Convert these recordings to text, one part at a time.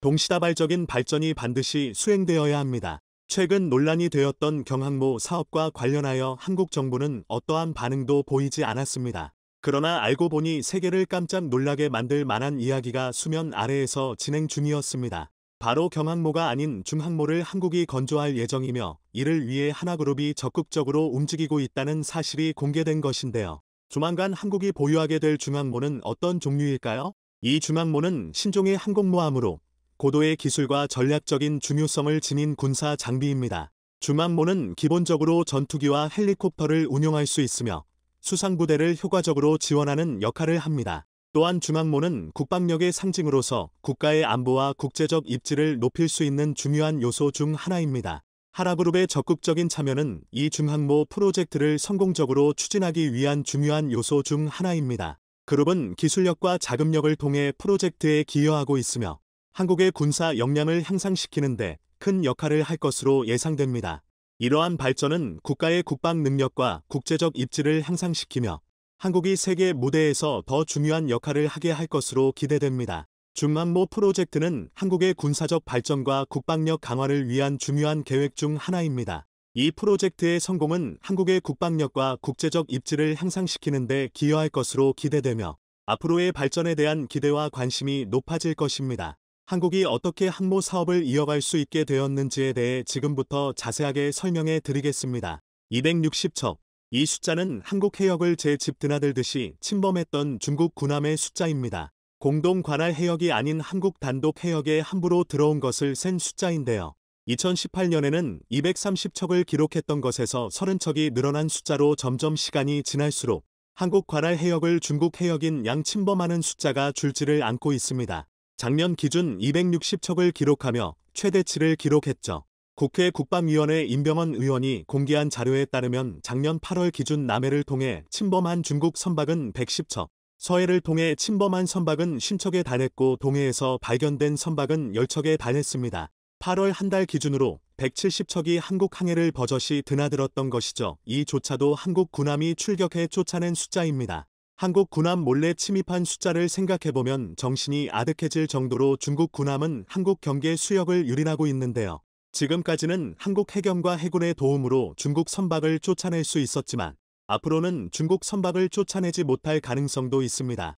동시다발적인 발전이 반드시 수행되어야 합니다. 최근 논란이 되었던 경항모 사업과 관련하여 한국 정부는 어떠한 반응도 보이지 않았습니다. 그러나 알고 보니 세계를 깜짝 놀라게 만들 만한 이야기가 수면 아래에서 진행 중이었습니다. 바로 경항모가 아닌 중항모를 한국이 건조할 예정이며 이를 위해 하나그룹이 적극적으로 움직이고 있다는 사실이 공개된 것인데요. 조만간 한국이 보유하게 될 중항모는 어떤 종류일까요? 이 중항모는 신종의 항공모함으로 고도의 기술과 전략적인 중요성을 지닌 군사 장비입니다. 중항모는 기본적으로 전투기와 헬리콥터를 운용할 수 있으며 수상부대를 효과적으로 지원하는 역할을 합니다. 또한 중항모는 국방력의 상징으로서 국가의 안보와 국제적 입지를 높일 수 있는 중요한 요소 중 하나입니다. 하나그룹의 적극적인 참여는 이 중항모 프로젝트를 성공적으로 추진하기 위한 중요한 요소 중 하나입니다. 그룹은 기술력과 자금력을 통해 프로젝트에 기여하고 있으며 한국의 군사 역량을 향상시키는 데 큰 역할을 할 것으로 예상됩니다. 이러한 발전은 국가의 국방 능력과 국제적 입지를 향상시키며 한국이 세계 무대에서 더 중요한 역할을 하게 할 것으로 기대됩니다. 중항모 프로젝트는 한국의 군사적 발전과 국방력 강화를 위한 중요한 계획 중 하나입니다. 이 프로젝트의 성공은 한국의 국방력과 국제적 입지를 향상시키는 데 기여할 것으로 기대되며 앞으로의 발전에 대한 기대와 관심이 높아질 것입니다. 한국이 어떻게 항모 사업을 이어갈 수 있게 되었는지에 대해 지금부터 자세하게 설명해 드리겠습니다. 260척. 이 숫자는 한국 해역을 제 집 드나들듯이 침범했던 중국 군함의 숫자입니다. 공동 관할 해역이 아닌 한국 단독 해역에 함부로 들어온 것을 센 숫자인데요. 2018년에는 230척을 기록했던 것에서 30척이 늘어난 숫자로 점점 시간이 지날수록 한국 관할 해역을 중국 해역인 양 침범하는 숫자가 줄지를 않고 있습니다. 작년 기준 260척을 기록하며 최대치를 기록했죠. 국회 국방위원회 임병헌 의원이 공개한 자료에 따르면 작년 8월 기준 남해를 통해 침범한 중국 선박은 110척, 서해를 통해 침범한 선박은 50척에 달했고 동해에서 발견된 선박은 10척에 달했습니다. 8월 한 달 기준으로 170척이 한국 항해를 버젓이 드나들었던 것이죠. 이조차도 한국 군함이 출격해 쫓아낸 숫자입니다. 한국 군함 몰래 침입한 숫자를 생각해보면 정신이 아득해질 정도로 중국 군함은 한국 경계 수역을 유린하고 있는데요. 지금까지는 한국 해경과 해군의 도움으로 중국 선박을 쫓아낼 수 있었지만 앞으로는 중국 선박을 쫓아내지 못할 가능성도 있습니다.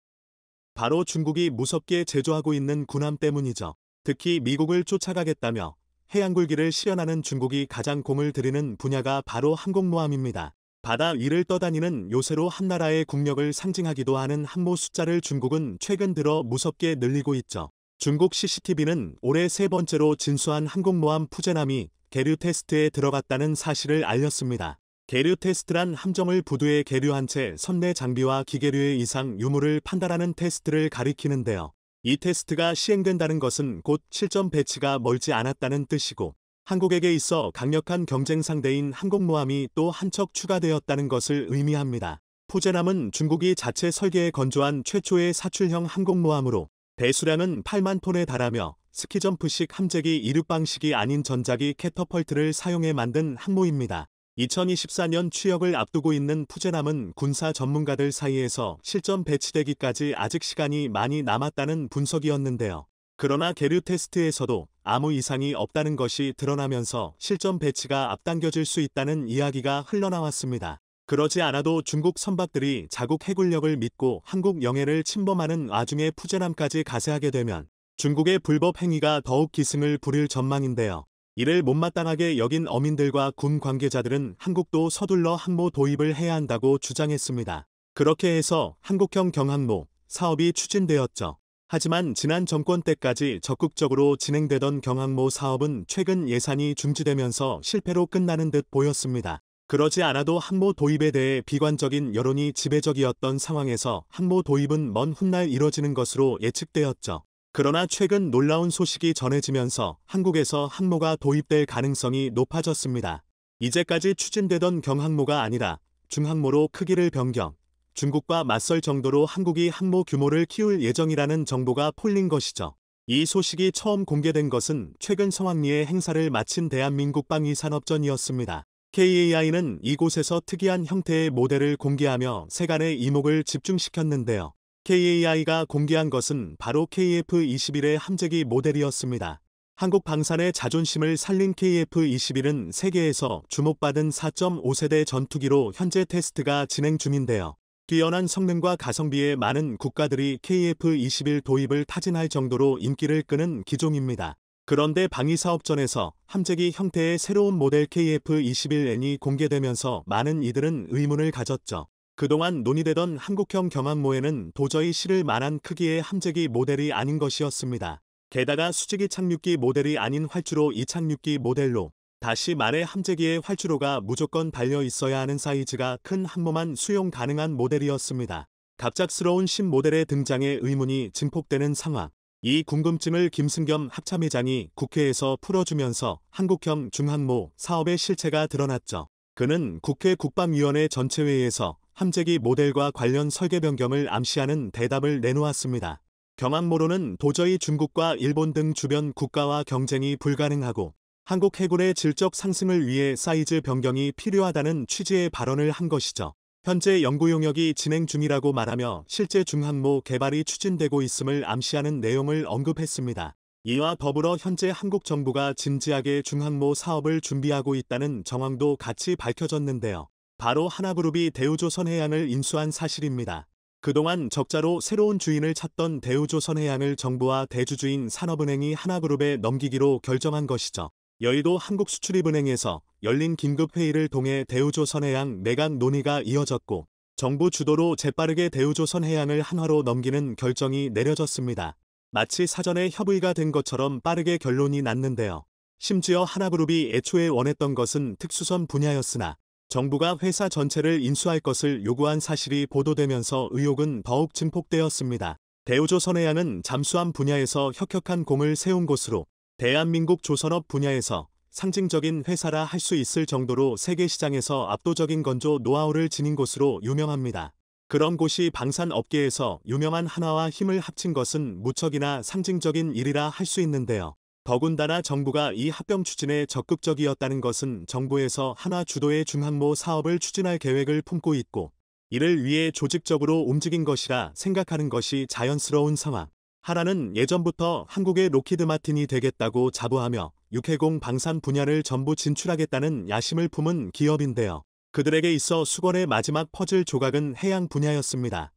바로 중국이 무섭게 제조하고 있는 군함 때문이죠. 특히 미국을 쫓아가겠다며 해양굴기를 실현하는 중국이 가장 공을 들이는 분야가 바로 항공모함입니다. 바다 위를 떠다니는 요새로 한나라의 국력을 상징하기도 하는 항모 숫자를 중국은 최근 들어 무섭게 늘리고 있죠. 중국 CCTV는 올해 세 번째로 진수한 항공모함 푸제남이 계류 테스트에 들어갔다는 사실을 알렸습니다. 계류 테스트란 함정을 부두에 계류한 채 선내 장비와 기계류의 이상 유무를 판단하는 테스트를 가리키는데요. 이 테스트가 시행된다는 것은 곧 실전 배치가 멀지 않았다는 뜻이고 한국에게 있어 강력한 경쟁 상대인 항공모함이 또 한 척 추가되었다는 것을 의미합니다. 푸제남은 중국이 자체 설계에 건조한 최초의 사출형 항공모함으로 배수량은 8만 톤에 달하며 스키점프식 함재기 이륙 방식이 아닌 전자기 캐터펄트를 사용해 만든 항모입니다. 2024년 취역을 앞두고 있는 푸제남은 군사 전문가들 사이에서 실전 배치되기까지 아직 시간이 많이 남았다는 분석이었는데요. 그러나 계류 테스트에서도 아무 이상이 없다는 것이 드러나면서 실전 배치가 앞당겨질 수 있다는 이야기가 흘러나왔습니다. 그러지 않아도 중국 선박들이 자국 해군력을 믿고 한국 영해를 침범하는 와중에 푸제남까지 가세하게 되면 중국의 불법 행위가 더욱 기승을 부릴 전망인데요. 이를 못마땅하게 여긴 어민들과 군 관계자들은 한국도 서둘러 항모 도입을 해야 한다고 주장했습니다. 그렇게 해서 한국형 경항모 사업이 추진되었죠. 하지만 지난 정권 때까지 적극적으로 진행되던 경항모 사업은 최근 예산이 중지되면서 실패로 끝나는 듯 보였습니다. 그러지 않아도 항모 도입에 대해 비관적인 여론이 지배적이었던 상황에서 항모 도입은 먼 훗날 이뤄지는 것으로 예측되었죠. 그러나 최근 놀라운 소식이 전해지면서 한국에서 항모가 도입될 가능성이 높아졌습니다. 이제까지 추진되던 경항모가 아니라 중항모로 크기를 변경, 중국과 맞설 정도로 한국이 항모 규모를 키울 예정이라는 정보가 폴린 것이죠. 이 소식이 처음 공개된 것은 최근 성황리에 행사를 마친 대한민국 방위산업전이었습니다. KAI는 이곳에서 특이한 형태의 모델을 공개하며 세간의 이목을 집중시켰는데요. KAI가 공개한 것은 바로 KF-21의 함재기 모델이었습니다. 한국 방산의 자존심을 살린 KF-21은 세계에서 주목받은 4.5세대 전투기로 현재 테스트가 진행 중인데요. 뛰어난 성능과 가성비에 많은 국가들이 KF-21 도입을 타진할 정도로 인기를 끄는 기종입니다. 그런데 방위사업전에서 함재기 형태의 새로운 모델 KF-21N이 공개되면서 많은 이들은 의문을 가졌죠. 그동안 논의되던 한국형 경항모에는 도저히 실을 만한 크기의 함재기 모델이 아닌 것이었습니다. 게다가 수직이 착륙기 모델이 아닌 활주로 이착륙기 모델로, 다시 말해 함재기의 활주로가 무조건 달려 있어야 하는 사이즈가 큰 항모만 수용 가능한 모델이었습니다. 갑작스러운 신모델의 등장에 의문이 증폭되는 상황. 이 궁금증을 김승겸 합참의장이 국회에서 풀어주면서 한국형 중항모 사업의 실체가 드러났죠. 그는 국회 국방위원회 전체회의에서 함재기 모델과 관련 설계 변경을 암시하는 대답을 내놓았습니다. 경항모로는 도저히 중국과 일본 등 주변 국가와 경쟁이 불가능하고 한국 해군의 질적 상승을 위해 사이즈 변경이 필요하다는 취지의 발언을 한 것이죠. 현재 연구 용역이 진행 중이라고 말하며 실제 중항모 개발이 추진되고 있음을 암시하는 내용을 언급했습니다. 이와 더불어 현재 한국 정부가 진지하게 중항모 사업을 준비하고 있다는 정황도 같이 밝혀졌는데요. 바로 하나그룹이 대우조선해양을 인수한 사실입니다. 그동안 적자로 새로운 주인을 찾던 대우조선해양을 정부와 대주주인 산업은행이 하나그룹에 넘기기로 결정한 것이죠. 여의도 한국수출입은행에서 열린 긴급회의를 통해 대우조선해양 매각 논의가 이어졌고 정부 주도로 재빠르게 대우조선해양을 한화로 넘기는 결정이 내려졌습니다. 마치 사전에 협의가 된 것처럼 빠르게 결론이 났는데요. 심지어 하나그룹이 애초에 원했던 것은 특수선 분야였으나 정부가 회사 전체를 인수할 것을 요구한 사실이 보도되면서 의혹은 더욱 증폭되었습니다. 대우조선해양은 잠수함 분야에서 혁혁한 공을 세운 곳으로 대한민국 조선업 분야에서 상징적인 회사라 할 수 있을 정도로 세계 시장에서 압도적인 건조 노하우를 지닌 곳으로 유명합니다. 그런 곳이 방산업계에서 유명한 한화와 힘을 합친 것은 무척이나 상징적인 일이라 할 수 있는데요. 더군다나 정부가 이 합병 추진에 적극적이었다는 것은 정부에서 한화 주도의 중항모 사업을 추진할 계획을 품고 있고 이를 위해 조직적으로 움직인 것이라 생각하는 것이 자연스러운 상황. 한화는 예전부터 한국의 로키드 마틴이 되겠다고 자부하며 육해공 방산 분야를 전부 진출하겠다는 야심을 품은 기업인데요. 그들에게 있어 수건의 마지막 퍼즐 조각은 해양 분야였습니다.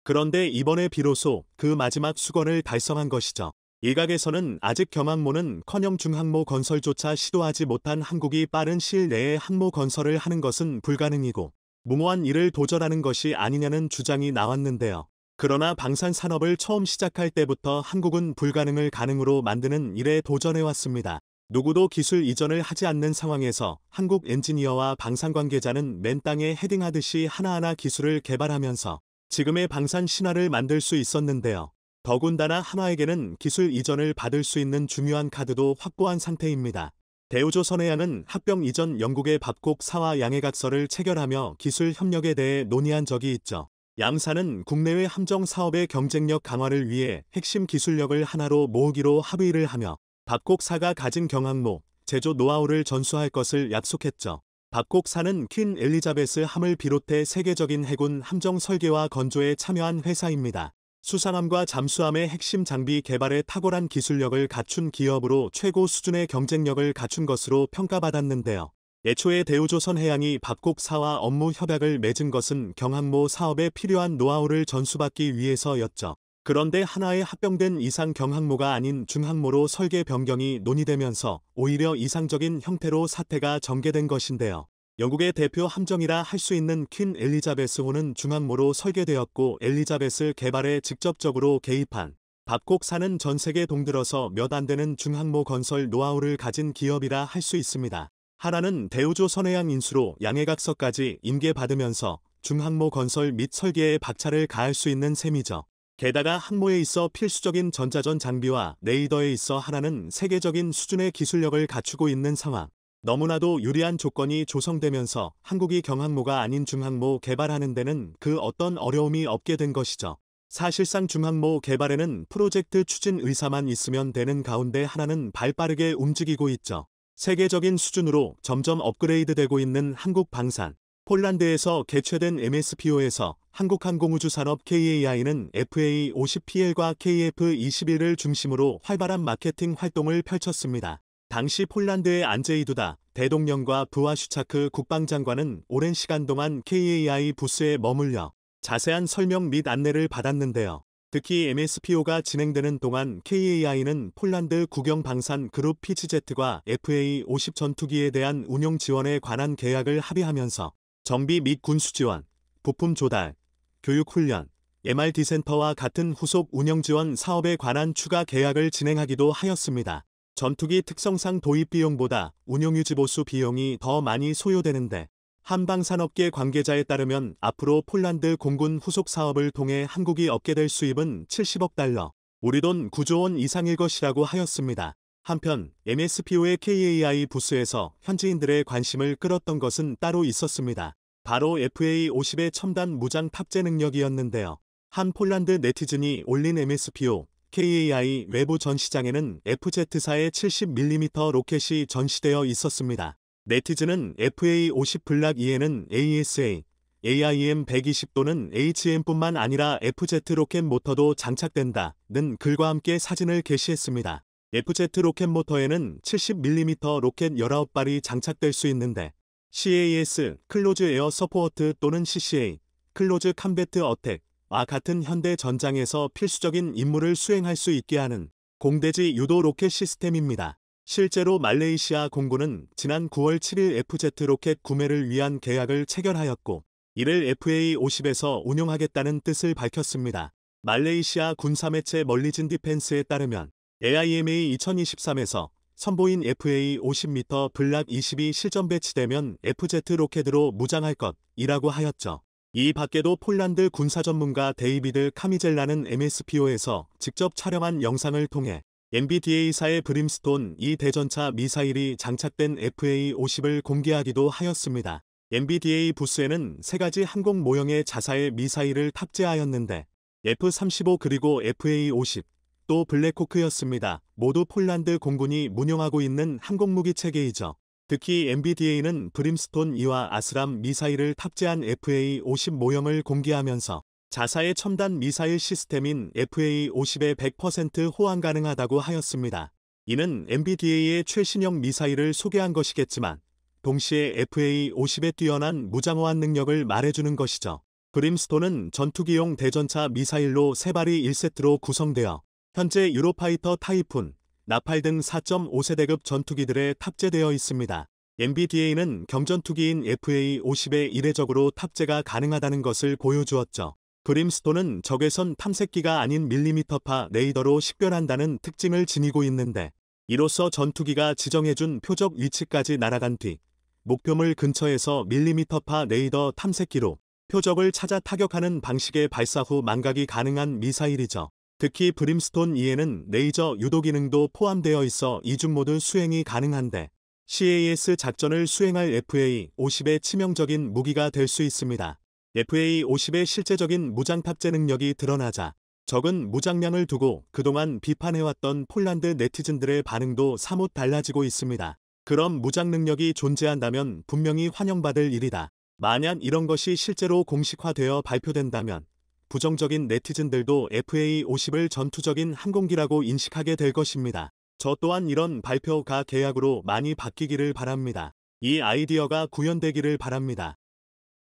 그런데 이번에 비로소 그 마지막 수건을 달성한 것이죠. 일각에서는 아직 경항모는커녕 중항모 건설조차 시도하지 못한 한국이 빠른 시일 내에 항모 건설을 하는 것은 불가능이고 무모한 일을 도전하는 것이 아니냐는 주장이 나왔는데요. 그러나 방산 산업을 처음 시작할 때부터 한국은 불가능을 가능으로 만드는 일에 도전해왔습니다. 누구도 기술 이전을 하지 않는 상황에서 한국 엔지니어와 방산 관계자는 맨 땅에 헤딩하듯이 하나하나 기술을 개발하면서 지금의 방산 신화를 만들 수 있었는데요. 더군다나 한화에게는 기술 이전을 받을 수 있는 중요한 카드도 확보한 상태입니다. 대우조선해양은 합병 이전 영국의 밥곡사와 양해각서를 체결하며 기술 협력에 대해 논의한 적이 있죠. 양사는 국내외 함정 사업의 경쟁력 강화를 위해 핵심 기술력을 하나로 모으기로 합의를 하며 밥곡사가 가진 경항모, 제조 노하우를 전수할 것을 약속했죠. 밥곡사는 퀸 엘리자베스 함을 비롯해 세계적인 해군 함정 설계와 건조에 참여한 회사입니다. 수상함과 잠수함의 핵심 장비 개발에 탁월한 기술력을 갖춘 기업으로 최고 수준의 경쟁력을 갖춘 것으로 평가받았는데요. 애초에 대우조선해양이 밥곡사와 업무 협약을 맺은 것은 경항모 사업에 필요한 노하우를 전수받기 위해서였죠. 그런데 한화에 합병된 이상 경항모가 아닌 중항모로 설계 변경이 논의되면서 오히려 이상적인 형태로 사태가 전개된 것인데요. 영국의 대표 함정이라 할 수 있는 퀸 엘리자베스호는 중항모로 설계되었고 엘리자베스 개발에 직접적으로 개입한 밥곡사는 전 세계 동들어서 몇 안 되는 중항모 건설 노하우를 가진 기업이라 할 수 있습니다. 한화는 대우조선해양 인수로 양해각서까지 임계받으면서 중항모 건설 및 설계에 박차를 가할 수 있는 셈이죠. 게다가 항모에 있어 필수적인 전자전 장비와 레이더에 있어 한화는 세계적인 수준의 기술력을 갖추고 있는 상황. 너무나도 유리한 조건이 조성되면서 한국이 경항모가 아닌 중항모 개발하는 데는 그 어떤 어려움이 없게 된 것이죠. 사실상 중항모 개발에는 프로젝트 추진 의사만 있으면 되는 가운데 한화는 발빠르게 움직이고 있죠. 세계적인 수준으로 점점 업그레이드되고 있는 한국 방산. 폴란드에서 개최된 MSPO에서 한국항공우주산업 KAI는 FA50PL과 KF21을 중심으로 활발한 마케팅 활동을 펼쳤습니다. 당시 폴란드의 안제이 두다 대통령과 부하 슈차크 국방장관은 오랜 시간 동안 KAI 부스에 머물려 자세한 설명 및 안내를 받았는데요. 특히 MSPO가 진행되는 동안 KAI는 폴란드 국영방산 그룹 PGZ과 FA50 전투기에 대한 운용 지원에 관한 계약을 합의하면서 정비 및 군수 지원, 부품 조달, 교육 훈련, MRD 센터와 같은 후속 운영 지원 사업에 관한 추가 계약을 진행하기도 하였습니다. 전투기 특성상 도입 비용보다 운용 유지 보수 비용이 더 많이 소요되는데 한방산업계 관계자에 따르면 앞으로 폴란드 공군 후속 사업을 통해 한국이 얻게 될 수입은 70억 달러, 우리 돈 9조 원 이상일 것이라고 하였습니다. 한편 MSPO의 KAI 부스에서 현지인들의 관심을 끌었던 것은 따로 있었습니다. 바로 FA50의 첨단 무장 탑재 능력이었는데요. 한 폴란드 네티즌이 올린 MSPO, KAI 외부 전시장에는 FZ사의 70mm 로켓이 전시되어 있었습니다. 네티즌은 FA50 블락 2에는 AESA, AIM-120 또는 HM뿐만 아니라 FZ 로켓 모터도 장착된다는 글과 함께 사진을 게시했습니다. FZ 로켓 모터에는 70mm 로켓 19발이 장착될 수 있는데 CAS, 클로즈 에어 서포트 또는 CCA, 클로즈 컴배트 어택과 같은 현대 전장에서 필수적인 임무를 수행할 수 있게 하는 공대지 유도 로켓 시스템입니다. 실제로 말레이시아 공군은 지난 9월 7일 FZ 로켓 구매를 위한 계약을 체결하였고 이를 FA50에서 운용하겠다는 뜻을 밝혔습니다. 말레이시아 군사매체 멀리진 디펜스에 따르면 AIMA 2023에서 선보인 FA50m 블락 20이 실전 배치되면 FZ 로켓으로 무장할 것이라고 하였죠. 이 밖에도 폴란드 군사 전문가 데이비드 카미젤라는 MSPO에서 직접 촬영한 영상을 통해 MBDA사의 브림스톤 2 대전차 미사일이 장착된 FA50을 공개하기도 하였습니다. MBDA 부스에는 3가지 항공 모형의 자사의 미사일을 탑재하였는데 F-35 그리고 FA50, 또 블랙호크였습니다. 모두 폴란드 공군이 운용하고 있는 항공무기 체계이죠. 특히 MBDA는 브림스톤 2와 아스람 미사일을 탑재한 FA50 모형을 공개하면서 자사의 첨단 미사일 시스템인 FA50에 100% 호환 가능하다고 하였습니다. 이는 MBDA의 최신형 미사일을 소개한 것이겠지만 동시에 FA50의 뛰어난 무장호환 능력을 말해주는 것이죠. 브림스톤은 전투기용 대전차 미사일로 3발이 1세트로 구성되어 현재 유로파이터 타이푼, 나팔 등 4.5세대급 전투기들에 탑재되어 있습니다. MBDA는 경전투기인 FA50에 이례적으로 탑재가 가능하다는 것을 보여주었죠. 브림스톤은 적외선 탐색기가 아닌 밀리미터파 레이더로 식별한다는 특징을 지니고 있는데 이로써 전투기가 지정해준 표적 위치까지 날아간 뒤 목표물 근처에서 밀리미터파 레이더 탐색기로 표적을 찾아 타격하는 방식의 발사 후 망각이 가능한 미사일이죠. 특히 브림스톤 2에는 레이저 유도 기능도 포함되어 있어 이중 모드 수행이 가능한데 CAS 작전을 수행할 FA50의 치명적인 무기가 될 수 있습니다. FA50의 실제적인 무장 탑재 능력이 드러나자 적은 무장량을 두고 그동안 비판해왔던 폴란드 네티즌들의 반응도 사뭇 달라지고 있습니다. 그런 무장 능력이 존재한다면 분명히 환영받을 일이다. 만약 이런 것이 실제로 공식화되어 발표된다면 부정적인 네티즌들도 FA50을 전투적인 항공기라고 인식하게 될 것입니다. 저 또한 이런 발표가 계약으로 많이 바뀌기를 바랍니다. 이 아이디어가 구현되기를 바랍니다.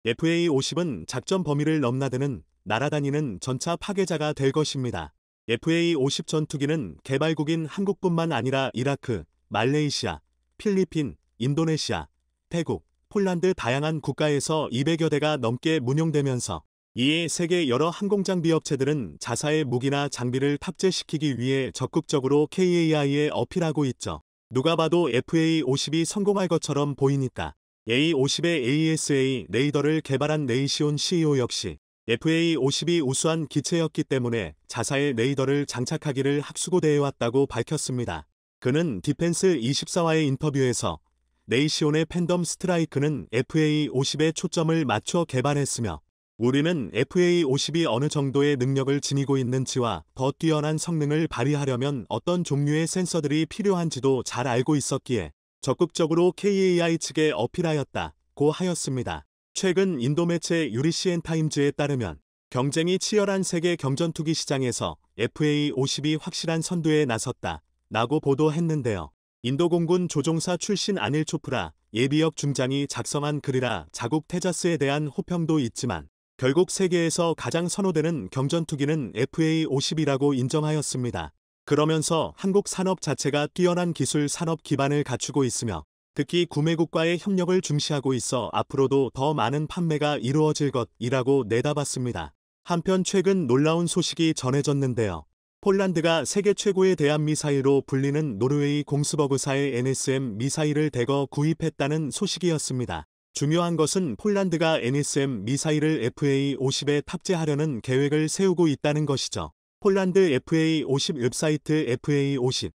FA50은 작전 범위를 넘나드는 날아다니는 전차 파괴자가 될 것입니다. FA50 전투기는 개발국인 한국뿐만 아니라 이라크, 말레이시아, 필리핀, 인도네시아, 태국, 폴란드 다양한 국가에서 200여 대가 넘게 운용되면서 이에 세계 여러 항공장비 업체들은 자사의 무기나 장비를 탑재시키기 위해 적극적으로 KAI에 어필하고 있죠. 누가 봐도 FA50이 성공할 것처럼 보이니까. A50의 AESA 레이더를 개발한 레이시온 CEO 역시 FA50이 우수한 기체였기 때문에 자사의 레이더를 장착하기를 학수고대해왔다고 밝혔습니다. 그는 디펜스24와의 인터뷰에서 레이시온의 팬덤 스트라이크는 FA50에 초점을 맞춰 개발했으며 우리는 FA50이 어느 정도의 능력을 지니고 있는지와 더 뛰어난 성능을 발휘하려면 어떤 종류의 센서들이 필요한지도 잘 알고 있었기에 적극적으로 KAI 측에 어필하였다고 하였습니다. 최근 인도 매체 유리시엔 타임즈에 따르면 경쟁이 치열한 세계 경전투기 시장에서 FA-50이 확실한 선두에 나섰다 라고 보도했는데요. 인도 공군 조종사 출신 아닐 초프라 예비역 중장이 작성한 글이라 자국 테자스에 대한 호평도 있지만 결국 세계에서 가장 선호되는 경전투기는 FA-50이라고 인정하였습니다. 그러면서 한국 산업 자체가 뛰어난 기술 산업 기반을 갖추고 있으며 특히 구매국과의 협력을 중시하고 있어 앞으로도 더 많은 판매가 이루어질 것이라고 내다봤습니다. 한편 최근 놀라운 소식이 전해졌는데요. 폴란드가 세계 최고의 대함 미사일로 불리는 노르웨이 공스버그사의 NSM 미사일을 대거 구입했다는 소식이었습니다. 중요한 것은 폴란드가 NSM 미사일을 FA-50에 탑재하려는 계획을 세우고 있다는 것이죠. 폴란드 FA-50 웹사이트 FA-50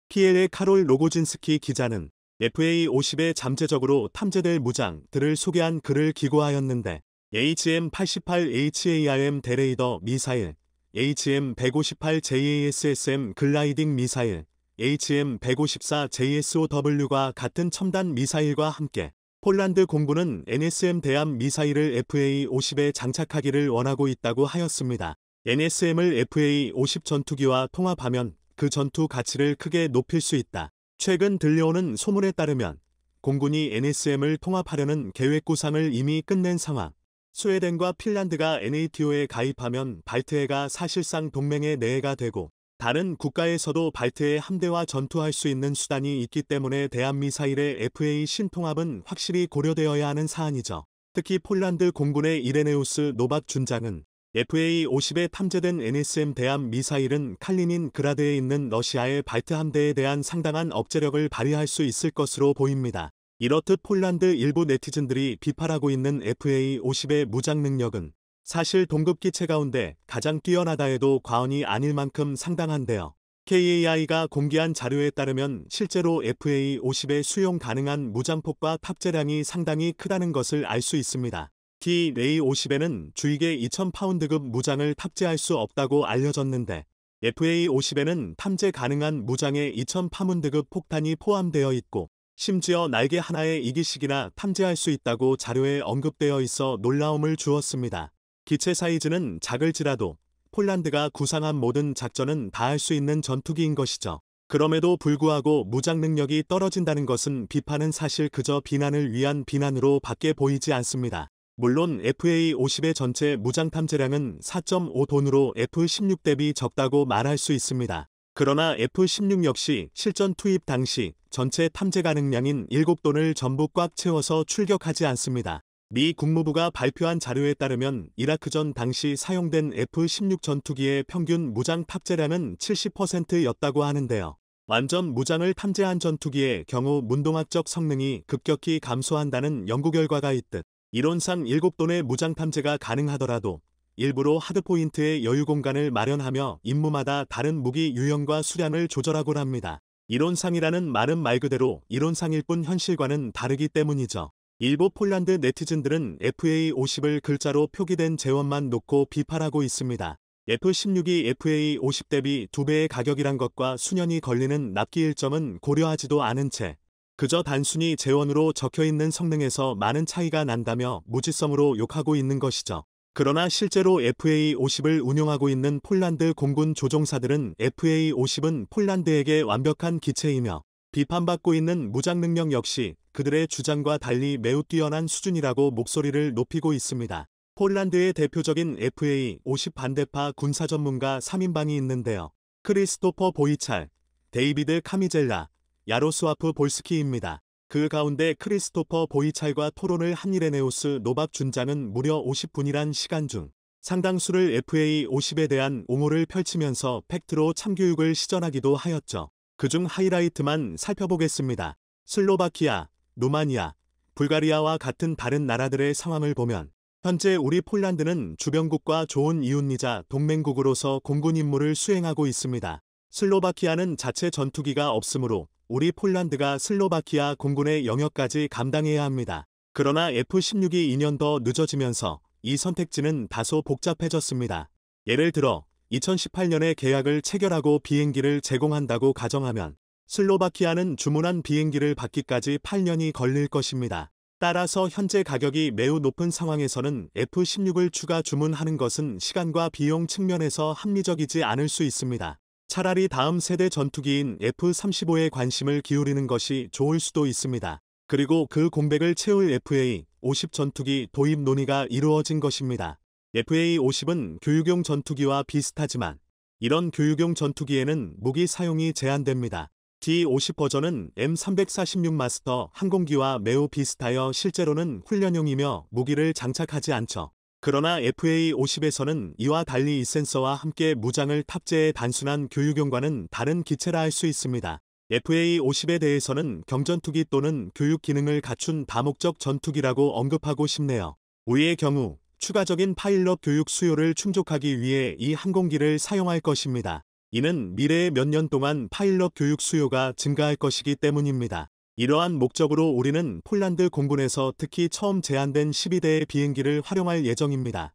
PL의 카롤 로고진스키 기자는 FA-50에 잠재적으로 탐재될 무장들을 소개한 글을 기고하였는데 HM-88HARM 대레이더 미사일, HM-158JASSM 글라이딩 미사일, HM-154JSOW가 같은 첨단 미사일과 함께 폴란드 공군은 NSM 대함 미사일을 FA-50에 장착하기를 원하고 있다고 하였습니다. NSM을 FA-50 전투기와 통합하면 그 전투 가치를 크게 높일 수 있다. 최근 들려오는 소문에 따르면 공군이 NSM을 통합하려는 계획 구상을 이미 끝낸 상황. 스웨덴과 핀란드가 NATO에 가입하면 발트해가 사실상 동맹의 내해가 되고 다른 국가에서도 발트해 함대와 전투할 수 있는 수단이 있기 때문에 대한미사일의 FA 신통합은 확실히 고려되어야 하는 사안이죠. 특히 폴란드 공군의 이레네우스 노박 준장은 FA-50에 탐재된 NSM 대함 미사일은 칼리닌그라드에 있는 러시아의 발트 함대에 대한 상당한 억제력을 발휘할 수 있을 것으로 보입니다. 이렇듯 폴란드 일부 네티즌들이 비판하고 있는 FA-50의 무장 능력은 사실 동급기체 가운데 가장 뛰어나다 해도 과언이 아닐 만큼 상당한데요. KAI가 공개한 자료에 따르면 실제로 FA-50에 수용 가능한 무장폭과 탑재량이 상당히 크다는 것을 알 수 있습니다. T-레이-50에는 주익의 2000파운드급 무장을 탑재할 수 없다고 알려졌는데 FA-50에는 탐재 가능한 무장의 2000파운드급 폭탄이 포함되어 있고 심지어 날개 하나의 이기식이나 탐재할 수 있다고 자료에 언급되어 있어 놀라움을 주었습니다. 기체 사이즈는 작을지라도 폴란드가 구상한 모든 작전은 다 할 수 있는 전투기인 것이죠. 그럼에도 불구하고 무장 능력이 떨어진다는 것은 비판은 사실 그저 비난을 위한 비난으로 밖에 보이지 않습니다. 물론 FA-50의 전체 무장 탐재량은 4.5톤으로 F-16 대비 적다고 말할 수 있습니다. 그러나 F-16 역시 실전 투입 당시 전체 탐재 가능량인 7톤을 전부 꽉 채워서 출격하지 않습니다. 미 국무부가 발표한 자료에 따르면 이라크전 당시 사용된 F-16 전투기의 평균 무장 탑재량은 70%였다고 하는데요. 완전 무장을 탐재한 전투기의 경우 문동학적 성능이 급격히 감소한다는 연구 결과가 있듯 이론상 7톤의 무장 탐재가 가능하더라도 일부러 하드포인트의 여유 공간을 마련하며 임무마다 다른 무기 유형과 수량을 조절하곤 합니다. 이론상이라는 말은 말 그대로 이론상일 뿐 현실과는 다르기 때문이죠. 일부 폴란드 네티즌들은 FA-50을 글자로 표기된 재원만 놓고 비판하고 있습니다. F-16이 FA-50 대비 2배의 가격이란 것과 수년이 걸리는 납기 일정은 고려하지도 않은 채 그저 단순히 재원으로 적혀있는 성능에서 많은 차이가 난다며 무지성으로 욕하고 있는 것이죠. 그러나 실제로 FA-50을 운용하고 있는 폴란드 공군 조종사들은 FA-50은 폴란드에게 완벽한 기체이며 비판받고 있는 무장 능력 역시 그들의 주장과 달리 매우 뛰어난 수준이라고 목소리를 높이고 있습니다. 폴란드의 대표적인 FA-50 반대파 군사 전문가 3인방이 있는데요. 크리스토퍼 보이찰, 데이비드 카미젤라, 야로스와프 볼스키입니다. 그 가운데 크리스토퍼 보이찰과 토론을 한 이레네우스 노박 준장은 무려 50분이란 시간 중 상당수를 FA-50에 대한 옹호를 펼치면서 팩트로 참교육을 시전하기도 하였죠. 그중 하이라이트만 살펴보겠습니다. 슬로바키아, 루마니아, 불가리아와 같은 다른 나라들의 상황을 보면 현재 우리 폴란드는 주변국과 좋은 이웃이자 동맹국으로서 공군 임무를 수행하고 있습니다. 슬로바키아는 자체 전투기가 없으므로 우리 폴란드가 슬로바키아 공군의 영역까지 감당해야 합니다. 그러나 F-16이 2년 더 늦어지면서 이 선택지는 다소 복잡해졌습니다. 예를 들어 2018년에 계약을 체결하고 비행기를 제공한다고 가정하면 슬로바키아는 주문한 비행기를 받기까지 8년이 걸릴 것입니다. 따라서 현재 가격이 매우 높은 상황에서는 F-16을 추가 주문하는 것은 시간과 비용 측면에서 합리적이지 않을 수 있습니다. 차라리 다음 세대 전투기인 F-35에 관심을 기울이는 것이 좋을 수도 있습니다. 그리고 그 공백을 채울 FA-50 전투기 도입 논의가 이루어진 것입니다. FA-50은 교육용 전투기와 비슷하지만 이런 교육용 전투기에는 무기 사용이 제한됩니다. D-50 버전은 M346 마스터 항공기와 매우 비슷하여 실제로는 훈련용이며 무기를 장착하지 않죠. 그러나 FA-50에서는 이와 달리 이 센서와 함께 무장을 탑재해 단순한 교육용과는 다른 기체라 할 수 있습니다. FA-50에 대해서는 경전투기 또는 교육 기능을 갖춘 다목적 전투기라고 언급하고 싶네요. 우리의 경우 추가적인 파일럿 교육 수요를 충족하기 위해 이 항공기를 사용할 것입니다. 이는 미래의 몇 년 동안 파일럿 교육 수요가 증가할 것이기 때문입니다. 이러한 목적으로 우리는 폴란드 공군에서 특히 처음 제안된 12대의 비행기를 활용할 예정입니다.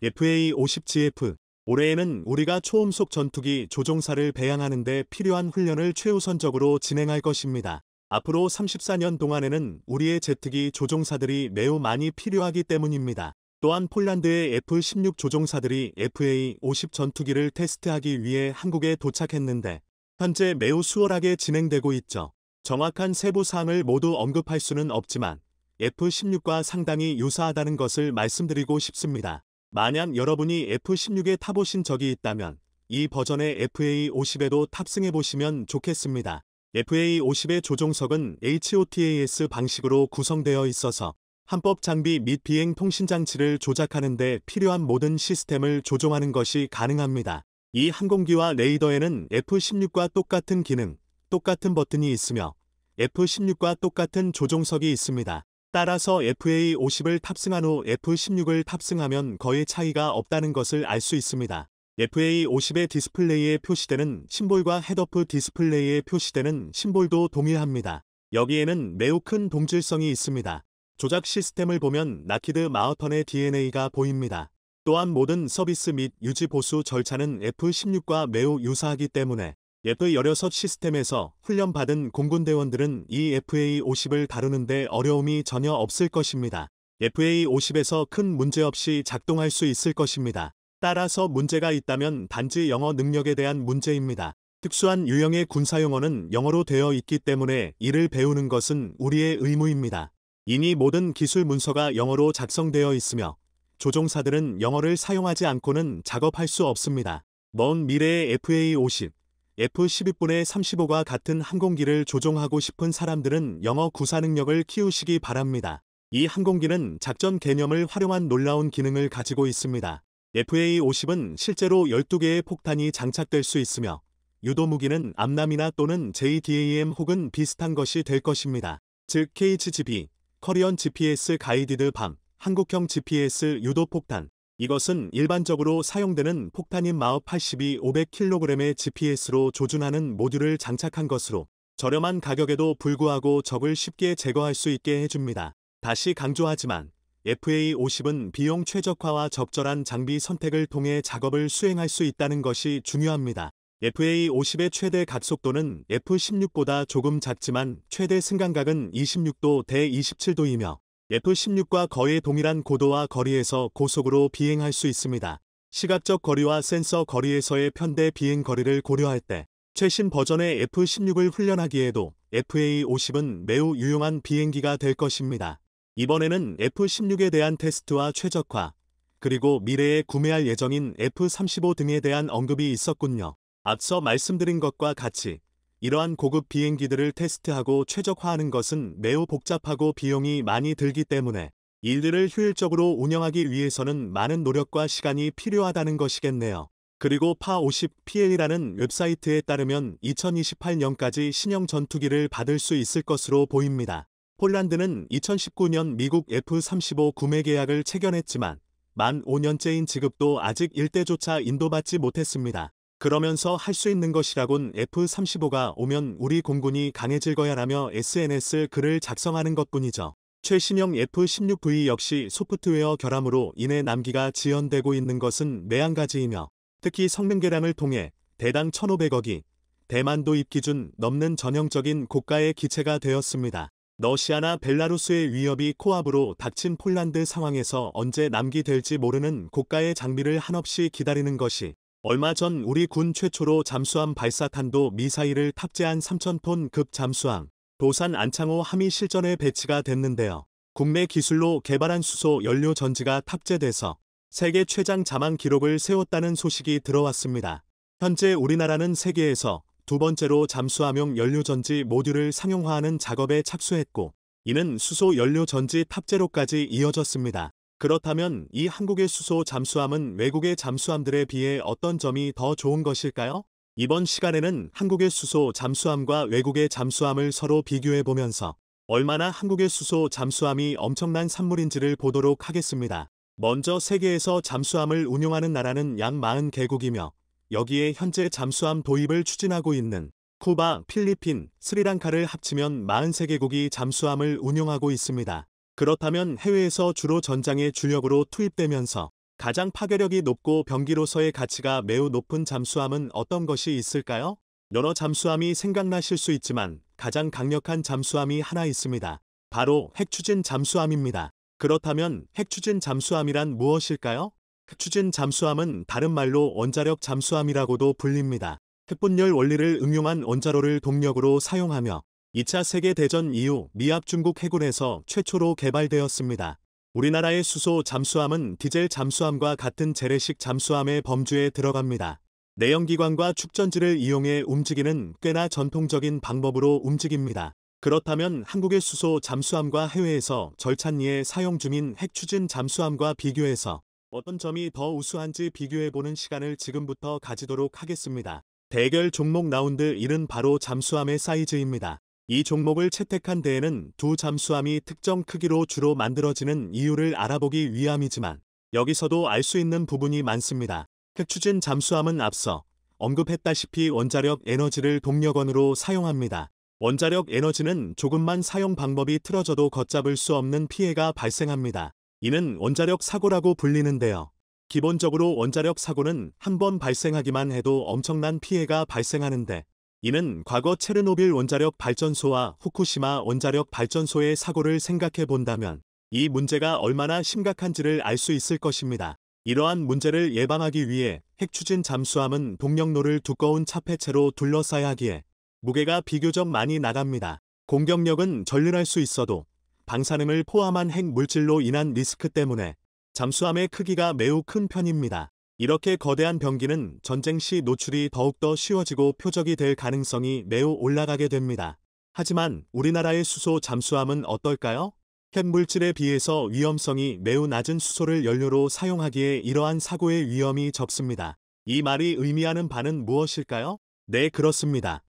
FA-50GF 올해에는 우리가 초음속 전투기 조종사를 배양하는 데 필요한 훈련을 최우선적으로 진행할 것입니다. 앞으로 34년 동안에는 우리의 제트기 조종사들이 매우 많이 필요하기 때문입니다. 또한 폴란드의 F-16 조종사들이 FA-50 전투기를 테스트하기 위해 한국에 도착했는데 현재 매우 수월하게 진행되고 있죠. 정확한 세부 사항을 모두 언급할 수는 없지만 F-16과 상당히 유사하다는 것을 말씀드리고 싶습니다. 만약 여러분이 F-16에 타보신 적이 있다면 이 버전의 FA-50에도 탑승해보시면 좋겠습니다. FA-50의 조종석은 HOTAS 방식으로 구성되어 있어서 함법 장비 및 비행 통신 장치를 조작하는 데 필요한 모든 시스템을 조종하는 것이 가능합니다. 이 항공기와 레이더에는 F-16과 똑같은 기능, 똑같은 버튼이 있으며 F-16과 똑같은 조종석이 있습니다. 따라서 FA-50을 탑승한 후 F-16을 탑승하면 거의 차이가 없다는 것을 알 수 있습니다. FA-50의 디스플레이에 표시되는 심볼과 헤드업 디스플레이에 표시되는 심볼도 동일합니다. 여기에는 매우 큰 동질성이 있습니다. 조작 시스템을 보면 락히드 마우턴의 DNA가 보입니다. 또한 모든 서비스 및 유지 보수 절차는 F-16과 매우 유사하기 때문에 F-16 시스템에서 훈련받은 공군대원들은 이 FA-50을 다루는데 어려움이 전혀 없을 것입니다. FA-50에서 큰 문제 없이 작동할 수 있을 것입니다. 따라서 문제가 있다면 단지 영어 능력에 대한 문제입니다. 특수한 유형의 군사용어는 영어로 되어 있기 때문에 이를 배우는 것은 우리의 의무입니다. 이미 모든 기술 문서가 영어로 작성되어 있으며 조종사들은 영어를 사용하지 않고는 작업할 수 없습니다. 먼 미래의 FA-50, F-12분의 35과 같은 항공기를 조종하고 싶은 사람들은 영어 구사 능력을 키우시기 바랍니다. 이 항공기는 작전 개념을 활용한 놀라운 기능을 가지고 있습니다. FA-50은 실제로 12개의 폭탄이 장착될 수 있으며 유도 무기는 암람이나 또는 JDAM 혹은 비슷한 것이 될 것입니다. 즉 KHGB, 커리언 GPS 가이디드 밤, 한국형 GPS 유도 폭탄. 이것은 일반적으로 사용되는 폭탄인 마우 82 500kg의 GPS로 조준하는 모듈을 장착한 것으로 저렴한 가격에도 불구하고 적을 쉽게 제거할 수 있게 해줍니다. 다시 강조하지만 FA-50은 비용 최적화와 적절한 장비 선택을 통해 작업을 수행할 수 있다는 것이 중요합니다. FA-50의 최대 각속도는 F-16보다 조금 작지만 최대 승강각은 26도 대 27도이며 F-16과 거의 동일한 고도와 거리에서 고속으로 비행할 수 있습니다. 시각적 거리와 센서 거리에서의 편대 비행 거리를 고려할 때 최신 버전의 F-16을 훈련하기에도 FA-50은 매우 유용한 비행기가 될 것입니다. 이번에는 F-16에 대한 테스트와 최적화, 그리고 미래에 구매할 예정인 F-35 등에 대한 언급이 있었군요. 앞서 말씀드린 것과 같이 이러한 고급 비행기들을 테스트하고 최적화하는 것은 매우 복잡하고 비용이 많이 들기 때문에 이들을 효율적으로 운영하기 위해서는 많은 노력과 시간이 필요하다는 것이겠네요. 그리고 파50PL이라는 웹사이트에 따르면 2028년까지 신형 전투기를 받을 수 있을 것으로 보입니다. 폴란드는 2019년 미국 F-35 구매 계약을 체결했지만 만 5년째인 지급도 아직 일대조차 인도받지 못했습니다. 그러면서 할 수 있는 것이라곤 F-35가 오면 우리 공군이 강해질 거야라며 SNS 글을 작성하는 것뿐이죠. 최신형 F-16V 역시 소프트웨어 결함으로 인해 남기가 지연되고 있는 것은 매한가지이며 특히 성능 개량을 통해 대당 1,500억이 대만 도입 기준 넘는 전형적인 고가의 기체가 되었습니다. 러시아나 벨라루스의 위협이 코앞으로 닥친 폴란드 상황에서 언제 남기 될지 모르는 고가의 장비를 한없이 기다리는 것이 얼마 전 우리 군 최초로 잠수함 발사탄도 미사일을 탑재한 3,000톤 급 잠수함 도산 안창호 함이 실전에 배치가 됐는데요. 국내 기술로 개발한 수소 연료 전지가 탑재돼서 세계 최장 자망 기록을 세웠다는 소식이 들어왔습니다. 현재 우리나라는 세계에서 두 번째로 잠수함용 연료전지 모듈을 상용화하는 작업에 착수했고, 이는 수소 연료전지 탑재로까지 이어졌습니다. 그렇다면 이 한국의 수소 잠수함은 외국의 잠수함들에 비해 어떤 점이 더 좋은 것일까요? 이번 시간에는 한국의 수소 잠수함과 외국의 잠수함을 서로 비교해보면서 얼마나 한국의 수소 잠수함이 엄청난 산물인지를 보도록 하겠습니다. 먼저 세계에서 잠수함을 운용하는 나라는 약 40개국이며 여기에 현재 잠수함 도입을 추진하고 있는 쿠바, 필리핀, 스리랑카를 합치면 43개국이 잠수함을 운용하고 있습니다. 그렇다면 해외에서 주로 전장의 주력으로 투입되면서 가장 파괴력이 높고 병기로서의 가치가 매우 높은 잠수함은 어떤 것이 있을까요? 여러 잠수함이 생각나실 수 있지만 가장 강력한 잠수함이 하나 있습니다. 바로 핵추진 잠수함입니다. 그렇다면 핵추진 잠수함이란 무엇일까요? 핵추진 잠수함은 다른 말로 원자력 잠수함이라고도 불립니다. 핵분열 원리를 응용한 원자로를 동력으로 사용하며 2차 세계대전 이후 미합 중국 해군에서 최초로 개발되었습니다. 우리나라의 수소 잠수함은 디젤 잠수함과 같은 재래식 잠수함의 범주에 들어갑니다. 내연기관과 축전지를 이용해 움직이는 꽤나 전통적인 방법으로 움직입니다. 그렇다면 한국의 수소 잠수함과 해외에서 절찬리에 사용 중인 핵추진 잠수함과 비교해서 어떤 점이 더 우수한지 비교해보는 시간을 지금부터 가지도록 하겠습니다. 대결 종목 라운드 1은 바로 잠수함의 사이즈입니다. 이 종목을 채택한 데에는 두 잠수함이 특정 크기로 주로 만들어지는 이유를 알아보기 위함이지만 여기서도 알 수 있는 부분이 많습니다. 핵추진 잠수함은 앞서 언급했다시피 원자력 에너지를 동력원으로 사용합니다. 원자력 에너지는 조금만 사용 방법이 틀어져도 걷잡을 수 없는 피해가 발생합니다. 이는 원자력 사고라고 불리는데요. 기본적으로 원자력 사고는 한 번 발생하기만 해도 엄청난 피해가 발생하는데, 이는 과거 체르노빌 원자력 발전소와 후쿠시마 원자력 발전소의 사고를 생각해 본다면 이 문제가 얼마나 심각한지를 알 수 있을 것입니다. 이러한 문제를 예방하기 위해 핵추진 잠수함은 동력로를 두꺼운 차폐체로 둘러싸야 하기에 무게가 비교적 많이 나갑니다. 공격력은 전륜할 수 있어도 방사능을 포함한 핵 물질로 인한 리스크 때문에 잠수함의 크기가 매우 큰 편입니다. 이렇게 거대한 병기는 전쟁 시 노출이 더욱더 쉬워지고 표적이 될 가능성이 매우 올라가게 됩니다. 하지만 우리나라의 수소 잠수함은 어떨까요? 핵 물질에 비해서 위험성이 매우 낮은 수소를 연료로 사용하기에 이러한 사고의 위험이 적습니다. 이 말이 의미하는 바는 무엇일까요? 네, 그렇습니다.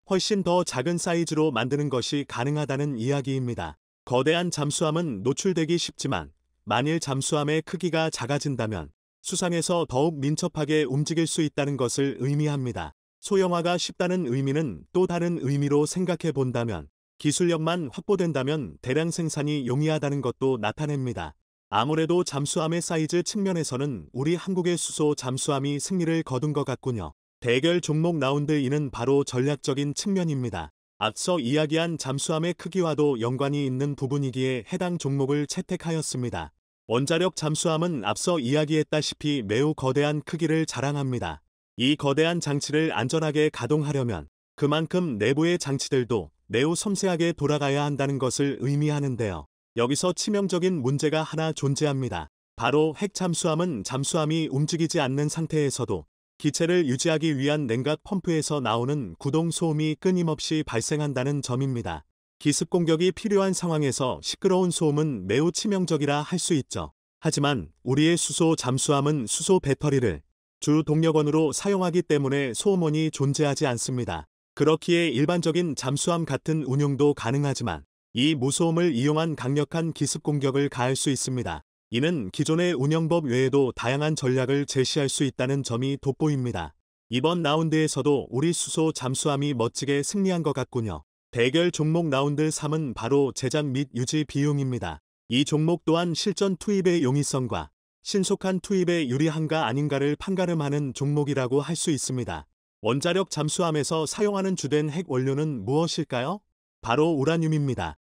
훨씬 더 작은 사이즈로 만드는 것이 가능하다는 이야기입니다. 거대한 잠수함은 노출되기 쉽지만 만일 잠수함의 크기가 작아진다면 수상에서 더욱 민첩하게 움직일 수 있다는 것을 의미합니다. 소형화가 쉽다는 의미는 또 다른 의미로 생각해 본다면 기술력만 확보된다면 대량 생산이 용이하다는 것도 나타냅니다. 아무래도 잠수함의 사이즈 측면에서는 우리 한국의 수소 잠수함이 승리를 거둔 것 같군요. 대결 종목 라운드 2는 바로 전략적인 측면입니다. 앞서 이야기한 잠수함의 크기와도 연관이 있는 부분이기에 해당 종목을 채택하였습니다. 원자력 잠수함은 앞서 이야기했다시피 매우 거대한 크기를 자랑합니다. 이 거대한 장치를 안전하게 가동하려면 그만큼 내부의 장치들도 매우 섬세하게 돌아가야 한다는 것을 의미하는데요. 여기서 치명적인 문제가 하나 존재합니다. 바로 핵 잠수함은 잠수함이 움직이지 않는 상태에서도 기체를 유지하기 위한 냉각 펌프에서 나오는 구동 소음이 끊임없이 발생한다는 점입니다. 기습 공격이 필요한 상황에서 시끄러운 소음은 매우 치명적이라 할 수 있죠. 하지만 우리의 수소 잠수함은 수소 배터리를 주 동력원으로 사용하기 때문에 소음원이 존재하지 않습니다. 그렇기에 일반적인 잠수함 같은 운용도 가능하지만 이 무소음을 이용한 강력한 기습 공격을 가할 수 있습니다. 이는 기존의 운영법 외에도 다양한 전략을 제시할 수 있다는 점이 돋보입니다. 이번 라운드에서도 우리 수소 잠수함이 멋지게 승리한 것 같군요. 대결 종목 라운드 3은 바로 제작 및 유지 비용입니다. 이 종목 또한 실전 투입의 용이성과 신속한 투입에 유리한가 아닌가를 판가름하는 종목이라고 할 수 있습니다. 원자력 잠수함에서 사용하는 주된 핵 원료는 무엇일까요? 바로 우라늄입니다.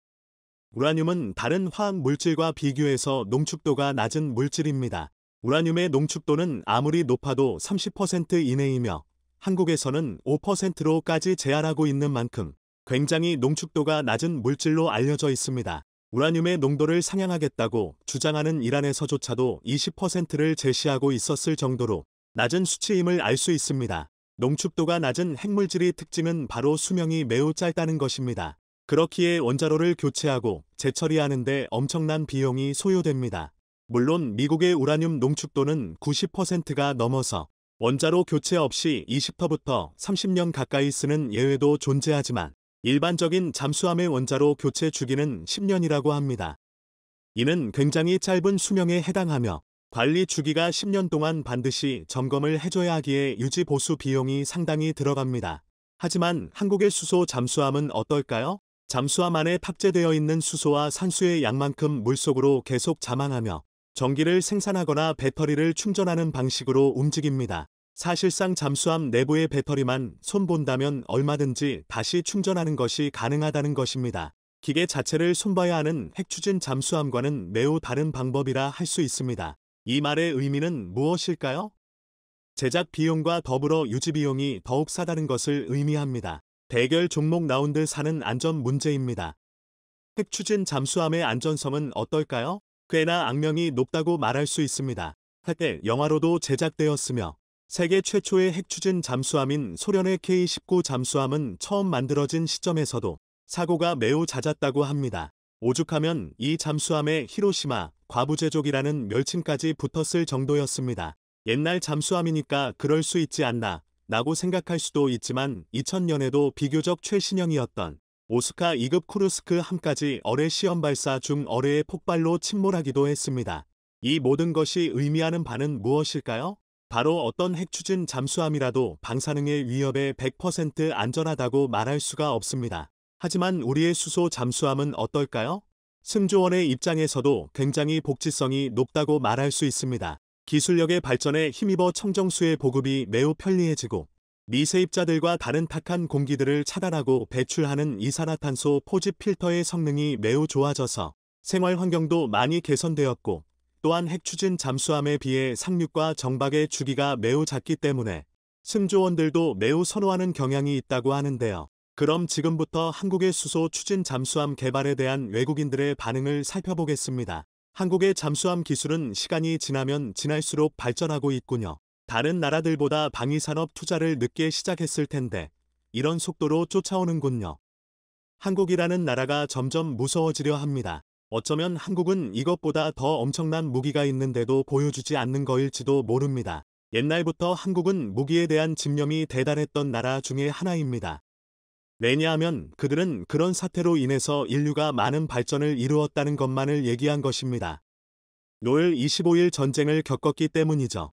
우라늄은 다른 화학 물질과 비교해서 농축도가 낮은 물질입니다. 우라늄의 농축도는 아무리 높아도 30% 이내이며 한국에서는 5%로까지 제한하고 있는 만큼 굉장히 농축도가 낮은 물질로 알려져 있습니다. 우라늄의 농도를 상향하겠다고 주장하는 이란에서조차도 20%를 제시하고 있었을 정도로 낮은 수치임을 알 수 있습니다. 농축도가 낮은 핵물질의 특징은 바로 수명이 매우 짧다는 것입니다. 그렇기에 원자로를 교체하고 재처리하는 데 엄청난 비용이 소요됩니다. 물론 미국의 우라늄 농축도는 90%가 넘어서 원자로 교체 없이 20터부터 30년 가까이 쓰는 예외도 존재하지만 일반적인 잠수함의 원자로 교체 주기는 10년이라고 합니다. 이는 굉장히 짧은 수명에 해당하며 관리 주기가 10년 동안 반드시 점검을 해줘야 하기에 유지 보수 비용이 상당히 들어갑니다. 하지만 한국의 수소 잠수함은 어떨까요? 잠수함 안에 탑재되어 있는 수소와 산수의 양만큼 물속으로 계속 잠항하며 전기를 생산하거나 배터리를 충전하는 방식으로 움직입니다. 사실상 잠수함 내부의 배터리만 손본다면 얼마든지 다시 충전하는 것이 가능하다는 것입니다. 기계 자체를 손봐야 하는 핵추진 잠수함과는 매우 다른 방법이라 할 수 있습니다. 이 말의 의미는 무엇일까요? 제작 비용과 더불어 유지 비용이 더욱 싸다는 것을 의미합니다. 대결 종목 라운드 4는 안전 문제입니다. 핵추진 잠수함의 안전성은 어떨까요? 꽤나 악명이 높다고 말할 수 있습니다. 한때 영화로도 제작되었으며 세계 최초의 핵추진 잠수함인 소련의 K-19 잠수함은 처음 만들어진 시점에서도 사고가 매우 잦았다고 합니다. 오죽하면 이 잠수함에 히로시마, 과부제족이라는 멸칭까지 붙었을 정도였습니다. 옛날 잠수함이니까 그럴 수 있지 않나 라고 생각할 수도 있지만 2000년에도 비교적 최신형이었던 오스카 2급 쿠르스크 함까지 어뢰 시험 발사 중 어뢰의 폭발로 침몰하기도 했습니다. 이 모든 것이 의미하는 바는 무엇일까요? 바로 어떤 핵추진 잠수함이라도 방사능의 위협에 100% 안전하다고 말할 수가 없습니다. 하지만 우리의 수소 잠수함은 어떨까요? 승조원의 입장에서도 굉장히 복지성이 높다고 말할 수 있습니다. 기술력의 발전에 힘입어 청정수의 보급이 매우 편리해지고 미세입자들과 다른 탁한 공기들을 차단하고 배출하는 이산화탄소 포집 필터의 성능이 매우 좋아져서 생활 환경도 많이 개선되었고 또한 핵추진 잠수함에 비해 상륙과 정박의 주기가 매우 작기 때문에 승조원들도 매우 선호하는 경향이 있다고 하는데요. 그럼 지금부터 한국의 수소 추진 잠수함 개발에 대한 외국인들의 반응을 살펴보겠습니다. 한국의 잠수함 기술은 시간이 지나면 지날수록 발전하고 있군요. 다른 나라들보다 방위산업 투자를 늦게 시작했을 텐데 이런 속도로 쫓아오는군요. 한국이라는 나라가 점점 무서워지려 합니다. 어쩌면 한국은 이것보다 더 엄청난 무기가 있는데도 보여주지 않는 거일지도 모릅니다. 옛날부터 한국은 무기에 대한 집념이 대단했던 나라 중에 하나입니다. 왜냐하면 그들은 그런 사태로 인해서 인류가 많은 발전을 이루었다는 것만을 얘기한 것입니다. 노을 25일 전쟁을 겪었기 때문이죠.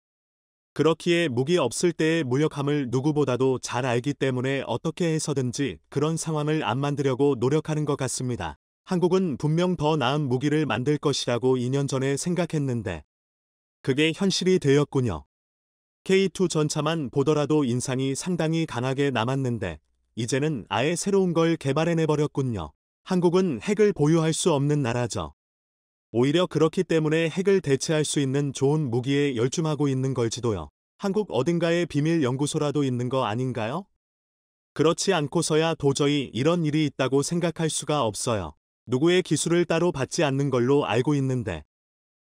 그렇기에 무기 없을 때의 무력함을 누구보다도 잘 알기 때문에 어떻게 해서든지 그런 상황을 안 만들려고 노력하는 것 같습니다. 한국은 분명 더 나은 무기를 만들 것이라고 2년 전에 생각했는데 그게 현실이 되었군요. K2 전차만 보더라도 인상이 상당히 강하게 남았는데 이제는 아예 새로운 걸 개발해내버렸군요. 한국은 핵을 보유할 수 없는 나라죠. 오히려 그렇기 때문에 핵을 대체할 수 있는 좋은 무기에 열중하고 있는 걸지도요. 한국 어딘가에 비밀 연구소라도 있는 거 아닌가요? 그렇지 않고서야 도저히 이런 일이 있다고 생각할 수가 없어요. 누구의 기술을 따로 받지 않는 걸로 알고 있는데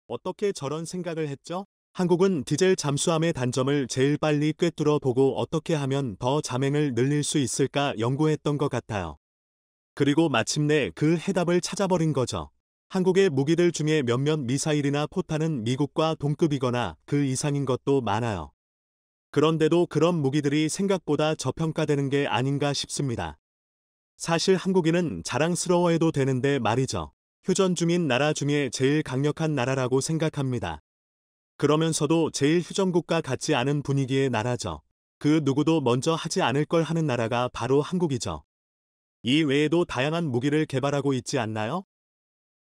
어떻게 저런 생각을 했죠? 한국은 디젤 잠수함의 단점을 제일 빨리 꿰뚫어 보고 어떻게 하면 더 잠행을 늘릴 수 있을까 연구했던 것 같아요. 그리고 마침내 그 해답을 찾아버린 거죠. 한국의 무기들 중에 몇몇 미사일이나 포탄은 미국과 동급이거나 그 이상인 것도 많아요. 그런데도 그런 무기들이 생각보다 저평가되는 게 아닌가 싶습니다. 사실 한국인은 자랑스러워해도 되는데 말이죠. 휴전 중인 나라 중에 제일 강력한 나라라고 생각합니다. 그러면서도 제일 휴전국가 같지 않은 분위기의 나라죠. 그 누구도 먼저 하지 않을 걸 하는 나라가 바로 한국이죠. 이 외에도 다양한 무기를 개발하고 있지 않나요?